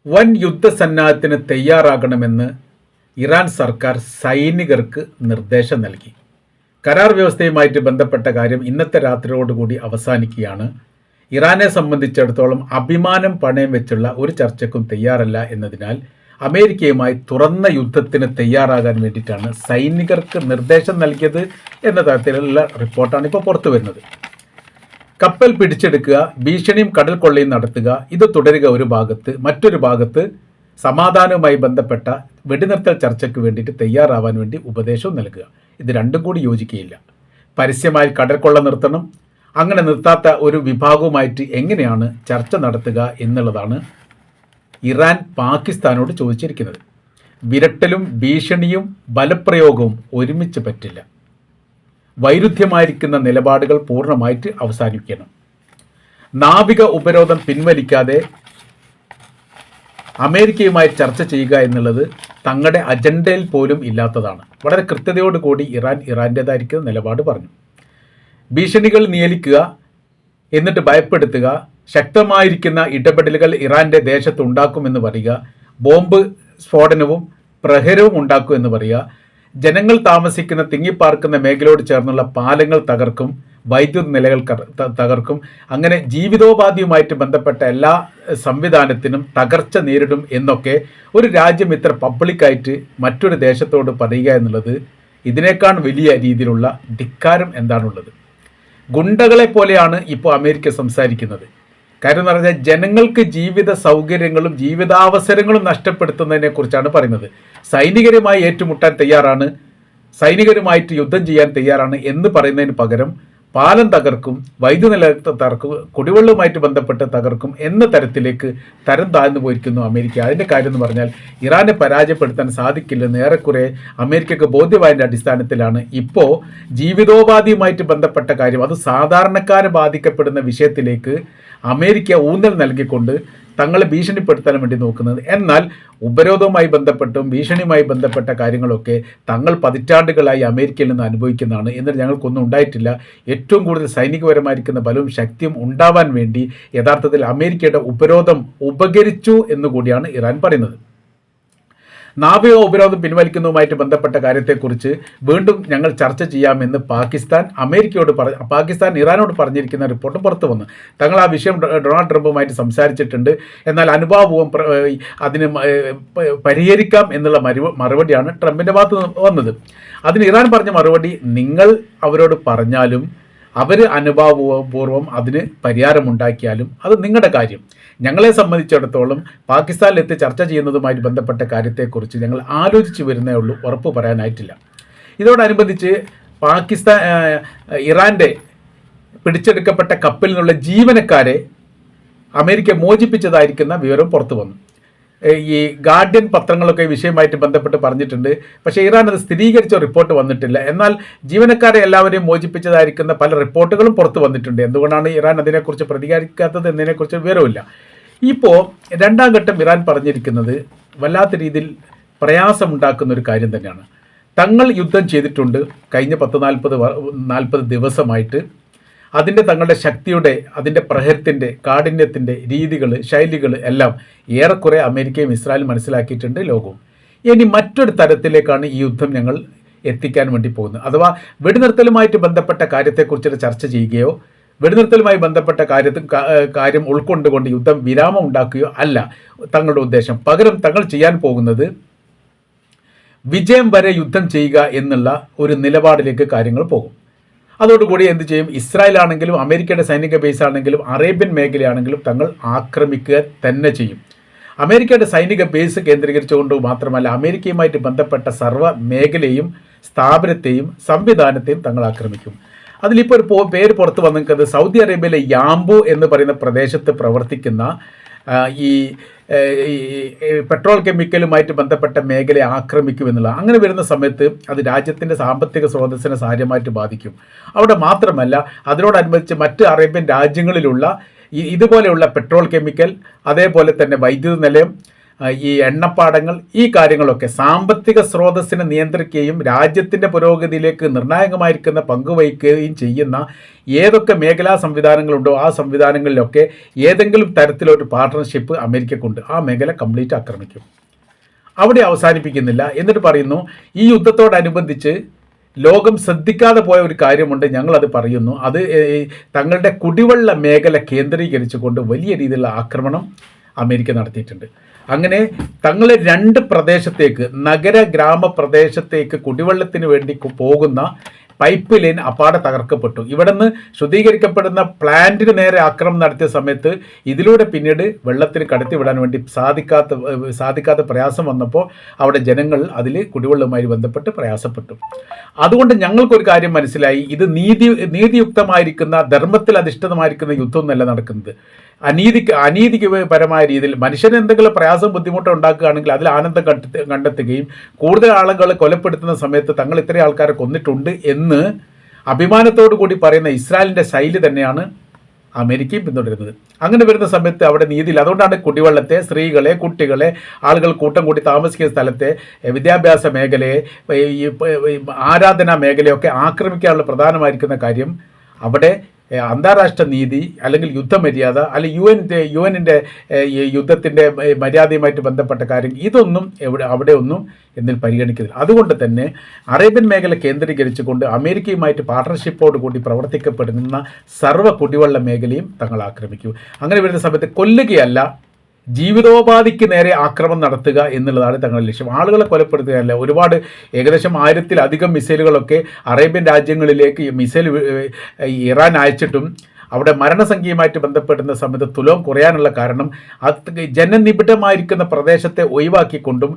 വൻ യുദ്ധസന്നാഹത്തിന് തയ്യാറാകണമെന്ന് ഇറാൻ സർക്കാർ സൈനികർക്ക് നിർദ്ദേശം നൽകി. കരാർ വ്യവസ്ഥയുമായിട്ട് ബന്ധപ്പെട്ട കാര്യം ഇന്നത്തെ രാത്രിയോടുകൂടി അവസാനിക്കുകയാണ്. ഇറാനെ സംബന്ധിച്ചിടത്തോളം അഭിമാനം പണയം വെച്ചുള്ള ഒരു ചർച്ചയ്ക്കും തയ്യാറല്ല എന്നതിനാൽ അമേരിക്കയുമായി തുറന്ന യുദ്ധത്തിന് തയ്യാറാകാൻ വേണ്ടിയിട്ടാണ് സൈനികർക്ക് നിർദ്ദേശം നൽകിയത് എന്ന തരത്തിലുള്ള റിപ്പോർട്ടാണ് ഇപ്പോൾ പുറത്തു വരുന്നത്. കപ്പൽ പിടിച്ചെടുക്കുക, ഭീഷണിയും കടൽ കൊള്ളയും നടത്തുക, ഇത് തുടരുക ഒരു ഭാഗത്ത്. മറ്റൊരു ഭാഗത്ത് സമാധാനവുമായി ബന്ധപ്പെട്ട വെടിനിർത്തൽ ചർച്ചയ്ക്ക് വേണ്ടിയിട്ട് തയ്യാറാവാൻ വേണ്ടി ഉപദേശവും നൽകുക. ഇത് രണ്ടും കൂടി യോജിക്കുകയില്ല. പരസ്യമായി കടൽ കൊള്ള നിർത്തണം, അങ്ങനെ നിർത്താത്ത ഒരു വിഭാഗവുമായിട്ട് എങ്ങനെയാണ് ചർച്ച നടത്തുക എന്നുള്ളതാണ് ഇറാൻ പാകിസ്ഥാനോട് ചോദിച്ചിരിക്കുന്നത്. വിരട്ടലും ഭീഷണിയും ബലപ്രയോഗവും ഒരുമിച്ച് പറ്റില്ല. വൈരുദ്ധ്യമായിരിക്കുന്ന നിലപാടുകൾ പൂർണ്ണമായിട്ട് അവസാനിക്കണം. നാവിക ഉപരോധം പിൻവലിക്കാതെ അമേരിക്കയുമായി ചർച്ച ചെയ്യുക എന്നുള്ളത് തങ്ങളുടെ അജണ്ടയിൽ പോലും ഇല്ലാത്തതാണ്. വളരെ കൃത്യതയോടുകൂടി ഇറാൻ്റേതായിരിക്കുന്ന നിലപാട് പറഞ്ഞു. ഭീഷണികൾ നിയലിക്കുക, എന്നിട്ട് ഭയപ്പെടുത്തുക, ശക്തമായിരിക്കുന്ന ഇടപെടലുകൾ ഇറാൻ്റെ ദേശത്തുണ്ടാക്കുമെന്ന് പറയുക, ബോംബ് സ്ഫോടനവും പ്രഹരവും ഉണ്ടാക്കുമെന്ന് പറയുക, ജനങ്ങൾ താമസിക്കുന്ന തിങ്ങിപ്പാർക്കുന്ന മേഖലയോട് ചേർന്നുള്ള പാലങ്ങൾ തകർക്കും, വൈദ്യുത നിലകൾ തകർക്കും, അങ്ങനെ ജീവിതോപാധിയുമായിട്ട് ബന്ധപ്പെട്ട എല്ലാ സംവിധാനത്തിനും തകർച്ച നേരിടും എന്നൊക്കെ ഒരു രാജ്യം ഇത്ര പബ്ലിക്കായിട്ട് മറ്റൊരു ദേശത്തോട് പറയുക എന്നുള്ളത് ഇതിനേക്കാൾ വലിയ രീതിയിലുള്ള ധിക്കാരം എന്താണുള്ളത്? ഗുണ്ടകളെ പോലെയാണ് ഇപ്പോൾ അമേരിക്ക സംസാരിക്കുന്നത്. കാര്യം എന്ന് പറഞ്ഞാൽ ജനങ്ങൾക്ക് ജീവിത സൗകര്യങ്ങളും ജീവിതാവസരങ്ങളും നഷ്ടപ്പെടുത്തുന്നതിനെ കുറിച്ചാണ് പറയുന്നത്. സൈനികരുമായി ഏറ്റുമുട്ടാൻ തയ്യാറാണ്, സൈനികരുമായിട്ട് യുദ്ധം ചെയ്യാൻ തയ്യാറാണ് എന്ന് പറയുന്നതിന് പകരം പാലം തകർക്കും, വൈദ്യുത നിലയത്തെ തകർക്കും, കുടിവെള്ളവുമായിട്ട് ബന്ധപ്പെട്ട് തകർക്കും എന്ന തരത്തിലേക്ക് തരം താഴ്ന്നു പോയിരിക്കുന്നു അമേരിക്ക. അതിൻ്റെ കാര്യം എന്ന് പറഞ്ഞാൽ ഇറാനെ പരാജയപ്പെടുത്താൻ സാധിക്കില്ലെന്ന് ഏറെക്കുറെ അമേരിക്കക്ക് ബോധ്യമായതിൻ്റെ അടിസ്ഥാനത്തിലാണ് ഇപ്പോൾ ജീവിതോപാധിയുമായിട്ട് ബന്ധപ്പെട്ട കാര്യം, അത് സാധാരണക്കാരെ ബാധിക്കപ്പെടുന്ന വിഷയത്തിലേക്ക് അമേരിക്ക ഊന്നൽ നൽകിക്കൊണ്ട് തങ്ങളെ ഭീഷണിപ്പെടുത്താൻ വേണ്ടി നോക്കുന്നത്. എന്നാൽ ഉപരോധവുമായി ബന്ധപ്പെട്ടും ഭീഷണിയുമായി ബന്ധപ്പെട്ട കാര്യങ്ങളൊക്കെ തങ്ങൾ പതിറ്റാണ്ടുകളായി അമേരിക്കയിൽ നിന്ന് അനുഭവിക്കുന്നതാണ്. എന്നിട്ട് ഞങ്ങൾക്കൊന്നും ഉണ്ടായിട്ടില്ല. ഏറ്റവും കൂടുതൽ സൈനികപരമായിരിക്കുന്ന ബലവും ശക്തിയും ഉണ്ടാവാൻ വേണ്ടി യഥാർത്ഥത്തിൽ അമേരിക്കയുടെ ഉപരോധം ഉപകരിച്ചു എന്നുകൂടിയാണ് ഇറാൻ പറയുന്നത്. നാവിക ഉപരോധം പിൻവലിക്കുന്നതുമായിട്ട് ബന്ധപ്പെട്ട കാര്യത്തെക്കുറിച്ച് വീണ്ടും ഞങ്ങൾ ചർച്ച ചെയ്യാമെന്ന് പാകിസ്ഥാൻ ഇറാനോട് പറഞ്ഞിരിക്കുന്ന റിപ്പോർട്ട് പുറത്തു വന്നു. തങ്ങൾ ആ വിഷയം ഡൊണാൾഡ് ട്രംപുമായിട്ട് സംസാരിച്ചിട്ടുണ്ട്. എന്നാൽ അനുഭാവവും അതിന് പരിഹരിക്കാം എന്നുള്ള മറുപടിയാണ് ട്രംപിൻ്റെ ഭാഗത്ത് വന്നത്. അതിന് ഇറാൻ പറഞ്ഞ മറുപടി, നിങ്ങൾ അവരോട് പറഞ്ഞാലും അവർ അനുഭാവപൂർവ്വം അതിന് പരിഹാരമുണ്ടാക്കിയാലും അത് നിങ്ങളുടെ കാര്യം. ഞങ്ങളെ സംബന്ധിച്ചിടത്തോളം പാകിസ്ഥാനിലെത്തി ചർച്ച ചെയ്യുന്നതുമായി ബന്ധപ്പെട്ട കാര്യത്തെക്കുറിച്ച് ഞങ്ങൾ ആലോചിച്ച് വരുന്നേ ഉള്ളൂ, ഉറപ്പ് പറയാനായിട്ടില്ല. ഇതോടനുബന്ധിച്ച് ഇറാൻ്റെ പിടിച്ചെടുക്കപ്പെട്ട കപ്പലിൽ നിന്നുള്ള ജീവനക്കാരെ അമേരിക്ക മോചിപ്പിച്ചതായിരിക്കുന്ന വിവരം പുറത്തു വന്നു. ഈ ഗാർഡിയൻ പത്രങ്ങളൊക്കെ ഈ വിഷയമായിട്ട് ബന്ധപ്പെട്ട് പറഞ്ഞിട്ടുണ്ട്. പക്ഷേ ഇറാൻ അത് സ്ഥിരീകരിച്ച റിപ്പോർട്ട് വന്നിട്ടില്ല. എന്നാൽ ജീവനക്കാരെ എല്ലാവരെയും മോചിപ്പിച്ചതായിരിക്കുന്ന പല റിപ്പോർട്ടുകളും പുറത്തു വന്നിട്ടുണ്ട്. എന്തുകൊണ്ടാണ് ഇറാൻ അതിനെക്കുറിച്ച് പ്രതികരിക്കാത്തത് എന്നതിനെക്കുറിച്ച് വിവരമില്ല. ഇപ്പോൾ രണ്ടാം ഘട്ടം ഇറാൻ പറഞ്ഞിരിക്കുന്നത് വല്ലാത്ത രീതിയിൽ പ്രയാസമുണ്ടാക്കുന്ന ഒരു കാര്യം തന്നെയാണ്. തങ്ങൾ യുദ്ധം ചെയ്തിട്ടുണ്ട് കഴിഞ്ഞ 40 ദിവസമായിട്ട്. അതിൻ്റെ തങ്ങളുടെ ശക്തിയുടെ, അതിൻ്റെ പ്രഹരത്തിൻ്റെ, കാഠിന്യത്തിൻ്റെ രീതികൾ, ശൈലികൾ എല്ലാം ഏറെക്കുറെ അമേരിക്കയും ഇസ്രായേലും മനസ്സിലാക്കിയിട്ടുണ്ട്, ലോകവും. ഇനി മറ്റൊരു തരത്തിലേക്കാണ് ഈ യുദ്ധം ഞങ്ങൾ എത്തിക്കാൻ വേണ്ടി പോകുന്നത്. അഥവാ വെടിനിർത്തലുമായിട്ട് ബന്ധപ്പെട്ട കാര്യത്തെക്കുറിച്ച് ചർച്ച ചെയ്യുകയോ വെടിനിർത്തലുമായി ബന്ധപ്പെട്ട കാര്യം ഉൾക്കൊണ്ടുകൊണ്ട് യുദ്ധം വിരാമം ഉണ്ടാക്കുകയോ അല്ല തങ്ങളുടെ ഉദ്ദേശം. പകരം തങ്ങൾ ചെയ്യാൻ പോകുന്നത് വിജയം വരെ യുദ്ധം ചെയ്യുക എന്നുള്ള ഒരു നിലപാടിലേക്ക് കാര്യങ്ങൾ പോകും. അതോടുകൂടി എന്ത് ചെയ്യും? ഇസ്രായേൽ ആണെങ്കിലും അമേരിക്കയുടെ സൈനിക ബേസ് ആണെങ്കിലും അറേബ്യൻ മേഖലയാണെങ്കിലും തങ്ങൾ ആക്രമിക്കുക തന്നെ ചെയ്യും. അമേരിക്കയുടെ സൈനിക ബേസ് കേന്ദ്രീകരിച്ചുകൊണ്ട് മാത്രമല്ല, അമേരിക്കയുമായിട്ട് ബന്ധപ്പെട്ട സർവ്വ മേഖലയും സ്ഥാപനത്തെയും സംവിധാനത്തെയും തങ്ങൾ ആക്രമിക്കും. അതിലിപ്പോൾ ഒരു പേര് പുറത്ത് വന്നിരിക്കുന്നത് സൗദി അറേബ്യയിലെ യാംബു എന്ന് പറയുന്ന പ്രദേശത്ത് പ്രവർത്തിക്കുന്ന ഈ പെട്രോൾ കെമിക്കലുമായിട്ട് ബന്ധപ്പെട്ട മേഖലയെ ആക്രമിക്കുമെന്നുള്ള അങ്ങനെ വരുന്ന സമയത്ത് അത് രാജ്യത്തിൻ്റെ സാമ്പത്തിക സ്രോതസ്സിനെ സാരമായിട്ട് ബാധിക്കും. അവിടെ മാത്രമല്ല, അതിനോടനുബന്ധിച്ച് മറ്റ് അറേബ്യൻ രാജ്യങ്ങളിലുള്ള ഇതുപോലെയുള്ള പെട്രോൾ കെമിക്കൽ, അതേപോലെ തന്നെ വൈദ്യുത നിലയം, ഈ എണ്ണപ്പാടങ്ങൾ, ഈ കാര്യങ്ങളൊക്കെ സാമ്പത്തിക സ്രോതസ്സിനെ നിയന്ത്രിക്കുകയും രാജ്യത്തിൻ്റെ പുരോഗതിയിലേക്ക് നിർണായകമായിരിക്കുന്ന പങ്കുവഹിക്കുകയും ചെയ്യുന്ന ഏതൊക്കെ മേഖലാ സംവിധാനങ്ങളുണ്ടോ ആ സംവിധാനങ്ങളിലൊക്കെ ഏതെങ്കിലും തരത്തിലൊരു പാർട്ട്ണർഷിപ്പ് അമേരിക്കക്കുണ്ട്. ആ മേഖല കംപ്ലീറ്റ് ആക്രമിക്കും. അവിടെ അവസാനിപ്പിക്കുന്നില്ല. എന്നിട്ട് പറയുന്നു, ഈ യുദ്ധത്തോടനുബന്ധിച്ച് ലോകം ശ്രദ്ധിക്കാതെ പോയ ഒരു കാര്യമുണ്ട്, ഞങ്ങളത് പറയുന്നു. അത് തങ്ങളുടെ കുടിവെള്ള മേഖല കേന്ദ്രീകരിച്ചുകൊണ്ട് വലിയ രീതിയിലുള്ള ആക്രമണം അമേരിക്ക നടത്തിയിട്ടുണ്ട്. അങ്ങനെ തങ്ങളെ 2 പ്രദേശത്തേക്ക്, നഗര ഗ്രാമപ്രദേശത്തേക്ക് കുടിവെള്ളത്തിന് വേണ്ടി പോകുന്ന പൈപ്പ് ലൈൻ അപ്പാടെ തകർക്കപ്പെട്ടു. ഇവിടെ നിന്ന് ശുദ്ധീകരിക്കപ്പെടുന്ന പ്ലാന്റിന് നേരെ ആക്രമണം നടത്തിയ സമയത്ത് ഇതിലൂടെ പിന്നീട് വെള്ളത്തിന് കടത്തിവിടാൻ വേണ്ടി സാധിക്കാത്ത പ്രയാസം വന്നപ്പോൾ അവിടെ ജനങ്ങൾ അതിൽ കുടിവെള്ളവുമായി ബന്ധപ്പെട്ട് പ്രയാസപ്പെട്ടു. അതുകൊണ്ട് ഞങ്ങൾക്കൊരു കാര്യം മനസ്സിലായി, ഇത് നീതിയുക്തമായിരിക്കുന്ന ധർമ്മത്തിൽ അധിഷ്ഠിതമായിരിക്കുന്ന യുദ്ധമൊന്നുമല്ല നടക്കുന്നത്. അനീതിക്ക് പരമായ രീതിയിൽ മനുഷ്യന് എന്തെങ്കിലും പ്രയാസം ബുദ്ധിമുട്ട് ഉണ്ടാക്കുകയാണെങ്കിൽ അതിൽ ആനന്ദം കണ്ടെത്തുകയും കൂടുതൽ ആളുകളെ കൊലപ്പെടുത്തുന്ന സമയത്ത് തങ്ങൾ ഇത്രയും ആൾക്കാരെ കൊന്നിട്ടുണ്ട് എന്ന് അഭിമാനത്തോടു കൂടി പറയുന്ന ഇസ്രായേലിൻ്റെ ശൈലി തന്നെയാണ് അമേരിക്കയും പിന്തുടരുന്നത്. അങ്ങനെ വരുന്ന സമയത്ത് അവിടെ നീതിയില്ല. അതുകൊണ്ടാണ് കുടിവെള്ളത്തെ, സ്ത്രീകളെ, കുട്ടികളെ, ആളുകൾ കൂട്ടം കൂടി താമസിക്കുന്ന സ്ഥലത്തെ, വിദ്യാഭ്യാസ മേഖലയെ, ആരാധനാ മേഖലയൊക്കെ ആക്രമിക്കാനുള്ള പ്രധാനമായിരിക്കുന്ന കാര്യം അവിടെ അന്താരാഷ്ട്ര നീതി അല്ലെങ്കിൽ യുദ്ധമര്യാദ അല്ലെങ്കിൽ യുഎന്നിൻ്റെ യുദ്ധത്തിൻ്റെ മര്യാദയുമായിട്ട് ബന്ധപ്പെട്ട കാര്യം ഇതൊന്നും അവിടെ ഒന്നും എന്നിൽ പരിഗണിക്കുന്നില്ല. അതുകൊണ്ട് തന്നെ അറേബ്യൻ മേഖല കേന്ദ്രീകരിച്ചുകൊണ്ട് അമേരിക്കയുമായിട്ട് പാർട്ണർഷിപ്പോട് കൂടി പ്രവർത്തിക്കപ്പെടുന്ന സർവ്വ കുടിവെള്ള മേഖലയും തങ്ങൾ ആക്രമിക്കും. അങ്ങനെ വരുന്ന സമയത്ത് കൊല്ലുകയല്ല, ജീവിതോപാധിക്ക് നേരെ ആക്രമണം നടത്തുക എന്നുള്ളതാണ് തങ്ങളുടെ ലക്ഷ്യം. ആളുകളെ കൊലപ്പെടുത്തുകയല്ല. ഒരുപാട് ഏകദേശം 1000-ലധികം മിസൈലുകളൊക്കെ അറേബ്യൻ രാജ്യങ്ങളിലേക്ക് മിസൈൽ ഇറാൻ അയച്ചിട്ടും അവിടെ മരണസംഖ്യയുമായിട്ട് ബന്ധപ്പെടുന്ന സമയത്ത് തുലോം കുറയാനുള്ള കാരണം ജനനിബിഡമായിരിക്കുന്ന പ്രദേശത്തെ ഒഴിവാക്കിക്കൊണ്ടും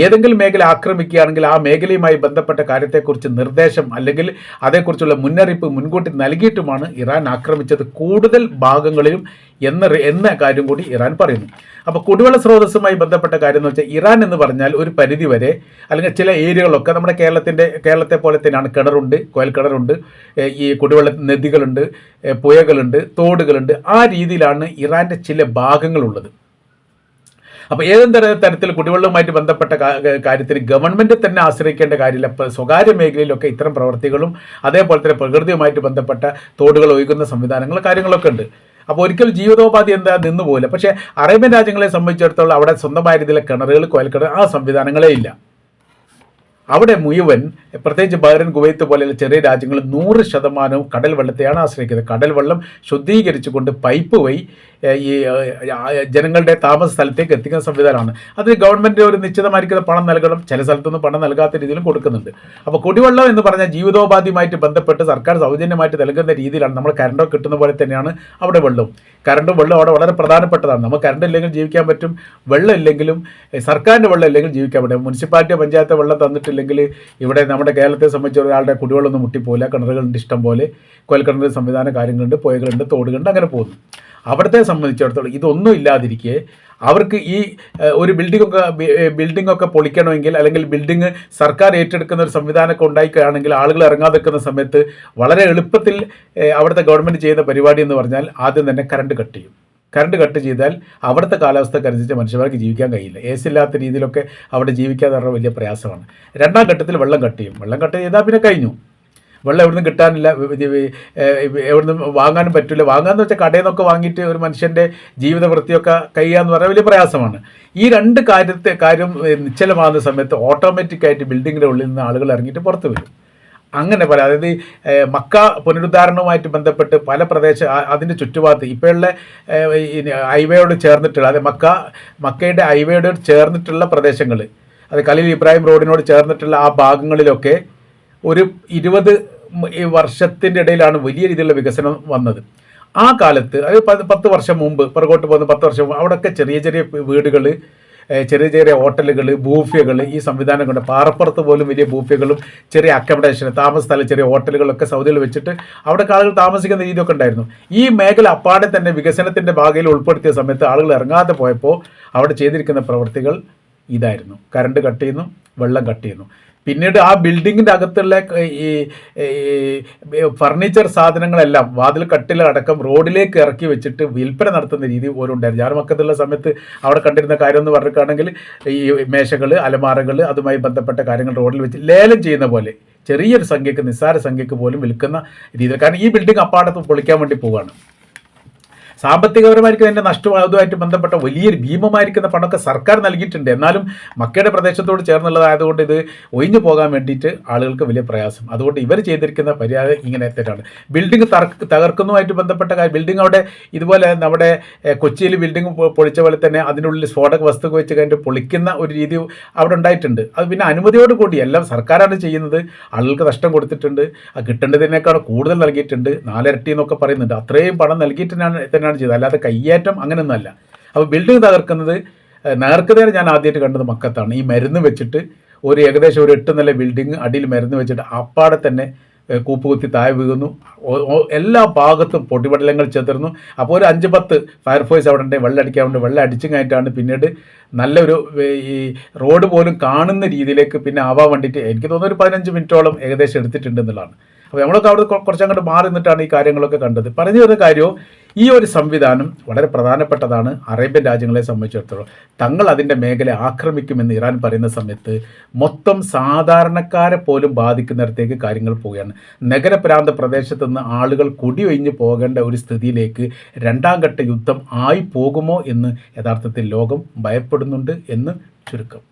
ഏതെങ്കിലും മേഖല ആക്രമിക്കുകയാണെങ്കിൽ ആ മേഖലയുമായി ബന്ധപ്പെട്ട കാര്യത്തെക്കുറിച്ച് നിർദ്ദേശം അല്ലെങ്കിൽ അതേക്കുറിച്ചുള്ള മുന്നറിയിപ്പ് മുൻകൂട്ടി നൽകിയിട്ടുമാണ് ഇറാൻ ആക്രമിച്ചത് കൂടുതൽ ഭാഗങ്ങളിലും എന്ന കാര്യം കൂടി ഇറാൻ പറയുന്നു. അപ്പോൾ കുടിവെള്ള സ്രോതസ്സുമായി ബന്ധപ്പെട്ട കാര്യം എന്ന് വെച്ചാൽ ഇറാൻ എന്ന് പറഞ്ഞാൽ ഒരു പരിധി വരെ അല്ലെങ്കിൽ ചില ഏരിയകളൊക്കെ നമ്മുടെ കേരളത്തെ പോലെ തന്നെയാണ്. കിണറുണ്ട്, കുഴൽ കിണറുണ്ട്, ഈ കുടിവെള്ള നദികളുണ്ട്, പുഴകളുണ്ട്, തോടുകളുണ്ട്. ആ രീതിയിലാണ് ഇറാൻ്റെ ചില ഭാഗങ്ങളുള്ളത്. അപ്പോൾ ഏതെങ്കിലും തരത്തിൽ കുടിവെള്ളവുമായിട്ട് ബന്ധപ്പെട്ട കാര്യത്തിൽ ഗവൺമെൻറ് തന്നെ ആശ്രയിക്കേണ്ട കാര്യമില്ല. ഇപ്പോൾ സ്വകാര്യ മേഖലയിലൊക്കെ ഇത്തരം പ്രവർത്തികളും അതേപോലെ തന്നെ പ്രകൃതിയുമായിട്ട് ബന്ധപ്പെട്ട തോടുകൾ ഒഴുകുന്ന സംവിധാനങ്ങൾ കാര്യങ്ങളൊക്കെ ഉണ്ട്. അപ്പോൾ ഒരിക്കലും ജീവിതോപാധി എന്താ നിന്ന് പോകില്ല. പക്ഷേ അറേബ്യൻ രാജ്യങ്ങളെ സംബന്ധിച്ചിടത്തോളം അവിടെ സ്വന്തമായ രീതിയിലെ കിണറുകൾ, കുഴൽക്കിണർ ആ സംവിധാനങ്ങളേ ഇല്ല. അവിടെ മുഴുവൻ പ്രത്യേകിച്ച് ബഹ്റൈൻ, കുവൈത്ത് പോലെയുള്ള ചെറിയ രാജ്യങ്ങൾ 100% കടൽ വെള്ളത്തെയാണ് ആശ്രയിക്കുന്നത്. കടൽ വെള്ളം ശുദ്ധീകരിച്ചുകൊണ്ട് പൈപ്പ് വഴി ഈ ജനങ്ങളുടെ താമസ സ്ഥലത്തേക്ക് എത്തിക്കുന്ന സംവിധാനമാണ്. അത് ഗവൺമെൻറ് ഒരു നിശ്ചിതമായിരിക്കുന്ന പണം നൽകണം, ചില സ്ഥലത്തൊന്നും പണം നൽകാത്ത രീതിയിലും കൊടുക്കുന്നുണ്ട്. അപ്പോൾ കുടിവെള്ളം എന്ന് പറഞ്ഞാൽ ജീവിതോപാധിയുമായിട്ട് ബന്ധപ്പെട്ട് സർക്കാർ സൗജന്യമായിട്ട് നൽകുന്ന രീതിയിലാണ്. നമ്മൾ കറണ്ടൊക്കെ കിട്ടുന്ന പോലെ തന്നെയാണ് അവിടെ വെള്ളവും. കറണ്ടും വെള്ളം അവിടെ വളരെ പ്രധാനപ്പെട്ടതാണ്. നമുക്ക് കറണ്ട് ഇല്ലെങ്കിലും ജീവിക്കാൻ പറ്റും, വെള്ളം ഇല്ലെങ്കിലും സർക്കാരിൻ്റെ വെള്ളം ഇല്ലെങ്കിലും ജീവിക്കാൻ പറ്റും. മുനിസിപ്പാലിറ്റി, പഞ്ചായത്ത് വെള്ളം തന്നിട്ടില്ലെങ്കിൽ ഇവിടെ നമ്മുടെ കേരളത്തെ സംബന്ധിച്ച് ഒരാളുടെ കുടിവെള്ളമൊന്നും മുട്ടിപ്പോയില്ല. കിണറുകളുണ്ട് ഇഷ്ടം പോലെ, കുഴൽക്കിണർ സംവിധാന കാര്യങ്ങളുണ്ട്, പുഴകളുണ്ട്, തോടുകളുണ്ട്, അങ്ങനെ പോകുന്നു. അവിടത്തെ സംബന്ധിച്ചിടത്തോളം ഇതൊന്നും ഇല്ലാതിരിക്കെ അവർക്ക് ഈ ഒരു ബിൽഡിങ്ങൊക്കെ പൊളിക്കണമെങ്കിൽ അല്ലെങ്കിൽ ബിൽഡിങ് സർക്കാർ ഏറ്റെടുക്കുന്ന ഒരു സംവിധാനമൊക്കെ ഉണ്ടായിക്കുകയാണെങ്കിൽ ആളുകൾ ഇറങ്ങാതെ നിൽക്കുന്ന സമയത്ത് വളരെ എളുപ്പത്തിൽ അവിടുത്തെ ഗവൺമെൻറ് ചെയ്യുന്ന പരിപാടി എന്ന് പറഞ്ഞാൽ ആദ്യം തന്നെ കറണ്ട് കട്ട് ചെയ്യും. കറണ്ട് കട്ട് ചെയ്താൽ അവിടുത്തെ കാലാവസ്ഥക്കനുസരിച്ച് മനുഷ്യർക്ക് ജീവിക്കാൻ കഴിയില്ല. AC ഇല്ലാത്ത രീതിയിലൊക്കെ അവിടെ ജീവിക്കാതെ പറഞ്ഞാൽ വലിയ പ്രയാസമാണ്. 2ാം ഘട്ടത്തിൽ വെള്ളം കട്ട് ചെയ്യും. വെള്ളം കട്ട് ചെയ്താൽ പിന്നെ കഴിഞ്ഞു. വെള്ളം എവിടുന്ന് കിട്ടാനില്ല, എവിടുന്ന് വാങ്ങാനും പറ്റില്ല. വാങ്ങാന്ന് വെച്ചാൽ കടയിൽ നിന്നൊക്കെ വാങ്ങിയിട്ട് ഒരു മനുഷ്യൻ്റെ ജീവിത വൃത്തിയൊക്കെ കഴിയാന്ന് പറഞ്ഞാൽ വലിയ പ്രയാസമാണ്. ഈ 2 കാര്യം നിശ്ചലമാകുന്ന സമയത്ത് ഓട്ടോമാറ്റിക്കായിട്ട് ബിൽഡിങ്ങിൻ്റെ ഉള്ളിൽ നിന്ന് ആളുകൾ ഇറങ്ങിയിട്ട് പുറത്ത് വരും. അങ്ങനെ പല, അതായത് മക്ക പുനരുദ്ധാരണവുമായിട്ട് ബന്ധപ്പെട്ട് പല അതിൻ്റെ ചുറ്റുഭാഗത്ത് ഇപ്പോഴുള്ള ഹൈവേയോട് ചേർന്നിട്ടുള്ള, അതായത് മക്കയുടെ ഹൈവേയോട് ചേർന്നിട്ടുള്ള പ്രദേശങ്ങൾ, അത് ഖലീൽ ഇബ്രാഹിം റോഡിനോട് ചേർന്നിട്ടുള്ള ആ ഭാഗങ്ങളിലൊക്കെ ഒരു 20 വർഷത്തിൻ്റെ ഇടയിലാണ് വലിയ രീതിയിലുള്ള വികസനം വന്നത്. ആ കാലത്ത് അത് 10 വർഷം മുമ്പ്, പുറകോട്ട് പോകുന്ന 10 വർഷം മുമ്പ് അവിടെയൊക്കെ ചെറിയ ചെറിയ വീടുകൾ, ചെറിയ ഹോട്ടലുകൾ, ബൂഫിയകൾ, ഈ സംവിധാനം കൊണ്ട് പാറപ്പുറത്ത് പോലും വലിയ ബൂഫിയകളും ചെറിയ അക്കോമഡേഷൻ, താമസ സ്ഥലം, ചെറിയ ഹോട്ടലുകളൊക്കെ സൗദിയിൽ വെച്ചിട്ട് അവിടെ ആളുകൾ താമസിക്കുന്ന രീതിയൊക്കെ ഉണ്ടായിരുന്നു. ഈ മേഖല അപ്പാടെ തന്നെ വികസനത്തിൻ്റെ ഭാഗയിൽ ഉൾപ്പെടുത്തിയ സമയത്ത് ആളുകൾ ഇറങ്ങാതെ പോയപ്പോൾ അവിടെ ചെയ്തിരിക്കുന്ന പ്രവൃത്തികൾ ഇതായിരുന്നു. കറണ്ട് കട്ട് ചെയ്യുന്നു, വെള്ളം കട്ട് ചെയ്യുന്നു. പിന്നീട് ആ ബിൽഡിങ്ങിൻ്റെ അകത്തുള്ള ഈ ഫർണിച്ചർ സാധനങ്ങളെല്ലാം വാതിൽ കട്ടിലടക്കം റോഡിലേക്ക് ഇറക്കി വെച്ചിട്ട് വിൽപ്പന നടത്തുന്ന രീതി പോലും ഉണ്ടായിരുന്നു. ഞാൻ മക്കത്തുള്ള സമയത്ത് അവിടെ കണ്ടിരുന്ന കാര്യം എന്ന് പറഞ്ഞിട്ടാണെങ്കിൽ ഈ മേശകൾ, അലമാരകൾ, അതുമായി ബന്ധപ്പെട്ട കാര്യങ്ങൾ റോഡിൽ വെച്ച് ലേലം ചെയ്യുന്ന പോലെ ചെറിയൊരു സംഖ്യക്ക്, നിസ്സാര സംഖ്യക്ക് പോലും വിൽക്കുന്ന രീതിയിൽ. കാരണം ഈ ബിൽഡിംഗ് അപ്പാടത്ത് പൊളിക്കാൻ വേണ്ടി പോവുകയാണ്. സാമ്പത്തികപരമായിരിക്കും അതിൻ്റെ നഷ്ടമായതുമായിട്ട് ബന്ധപ്പെട്ട വലിയൊരു ഭീമമായിരിക്കുന്ന പണമൊക്കെ സർക്കാർ നൽകിയിട്ടുണ്ട്. എന്നാലും മക്കയുടെ പ്രദേശത്തോട് ചേർന്നുള്ളതായതുകൊണ്ട് ഇത് ഒഴിഞ്ഞു പോകാൻ വേണ്ടിയിട്ട് ആളുകൾക്ക് വലിയ പ്രയാസം. അതുകൊണ്ട് ഇവർ ചെയ്തിരിക്കുന്ന പരിഹാരം ഇങ്ങനെ തെറ്റാണ്. ബിൽഡിംഗ് തകർക്കുന്നതുമായിട്ട് ബന്ധപ്പെട്ട കാര്യം, ബിൽഡിംഗ് അവിടെ ഇതുപോലെ നമ്മുടെ കൊച്ചിയിൽ ബിൽഡിംഗ് പൊളിച്ച പോലെ തന്നെ അതിനുള്ളിൽ സ്ഫോടക വസ്തു വെച്ച് കഴിഞ്ഞിട്ട് പൊളിക്കുന്ന ഒരു രീതി അവിടെ ഉണ്ടായിട്ടുണ്ട്. അത് പിന്നെ അനുമതിയോട് കൂടി എല്ലാം സർക്കാരാണ് ചെയ്യുന്നത്. ആളുകൾക്ക് നഷ്ടം കൊടുത്തിട്ടുണ്ട്. ആ കിട്ടേണ്ടതിനേക്കാൾ കൂടുതൽ നൽകിയിട്ടുണ്ട്. 4 ഇരട്ടി എന്നൊക്കെ പറയുന്നുണ്ട്. അത്രയും പണം നൽകിയിട്ടാണ് ചെയ്തത്, അല്ലാതെ കയ്യേറ്റം അങ്ങനെയൊന്നുമല്ല. അപ്പോൾ ബിൽഡിംഗ് തകർക്കുന്നത് നേർക്കുനേരെ ഞാൻ ആദ്യമായിട്ട് കണ്ടത് മക്കത്താണ്. ഈ മരുന്ന് വെച്ചിട്ട് ഏകദേശം ഒരു 8 നില ബിൽഡിംഗ് അടിയിൽ മരുന്ന് വെച്ചിട്ട് അപ്പാടെ തന്നെ കൂപ്പുകുത്തി താഴെ വീഴുന്നു. എല്ലാ ഭാഗത്തും പൊടിപടലങ്ങൾ ചെതർന്നു. അപ്പോൾ ഒരു 5-10 ഫയർഫോഴ്സ് അവിടെ ഉണ്ട്, വെള്ളം അടിക്കാൻ വേണ്ടി. വെള്ളം അടിച്ചും കഴിഞ്ഞിട്ടാണ് പിന്നീട് നല്ലൊരു ഈ റോഡ് പോലും കാണുന്ന രീതിയിലേക്ക് പിന്നെ ആവാൻ വേണ്ടിയിട്ട് എനിക്ക് തോന്നുന്നു ഒരു 15 മിനിറ്റോളം ഏകദേശം എടുത്തിട്ടുണ്ട് എന്നുള്ളതാണ്. അപ്പോൾ നമ്മളൊക്കെ അവിടെ കുറച്ചങ്ങോട്ട് മാറി നിന്നിട്ടാണ് ഈ കാര്യങ്ങളൊക്കെ കണ്ടത്. പറഞ്ഞു വരുന്ന കാര്യവും ഈ ഒരു സംവിധാനം വളരെ പ്രധാനപ്പെട്ടതാണ് അറേബ്യൻ രാജ്യങ്ങളെ സംബന്ധിച്ചിടത്തോളം. തങ്ങൾ അതിൻ്റെ മേഖല ആക്രമിക്കുമെന്ന് ഇറാൻ പറയുന്ന സമയത്ത് മൊത്തം സാധാരണക്കാരെ പോലും ബാധിക്കുന്നിടത്തേക്ക് കാര്യങ്ങൾ പോവുകയാണ്. നഗരപ്രാന്ത പ്രദേശത്ത് നിന്ന് ആളുകൾ കുടിയൊഴിഞ്ഞ് പോകേണ്ട ഒരു സ്ഥിതിയിലേക്ക് 2ാം ഘട്ട യുദ്ധം ആയി പോകുമോ എന്ന് യഥാർത്ഥത്തിൽ ലോകം ഭയപ്പെടുന്നുണ്ട് എന്ന് ചുരുക്കം.